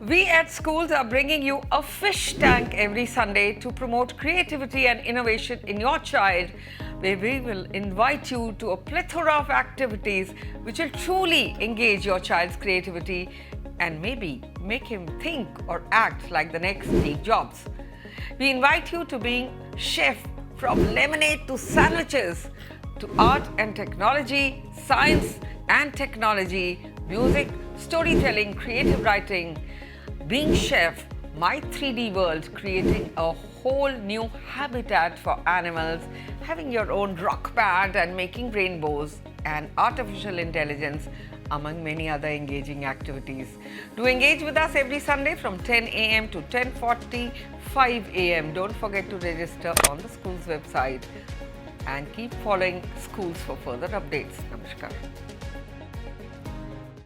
We at Skoolz are bringing you a fish tank every Sunday to promote creativity and innovation in your child, where we will invite you to a plethora of activities which will truly engage your child's creativity and maybe make him think or act like the next Steve Jobs. We invite you to being chef from lemonade to sandwiches, to art and technology, science and technology, music, storytelling, creative writing, being chef, my 3D world, creating a whole new habitat for animals, having your own rock band and making rainbows, and artificial intelligence, among many other engaging activities. Do engage with us every Sunday from 10 a.m. to 10:45 a.m. Don't forget to register on the Skoolz website and keep following Skoolz for further updates. Namaskar.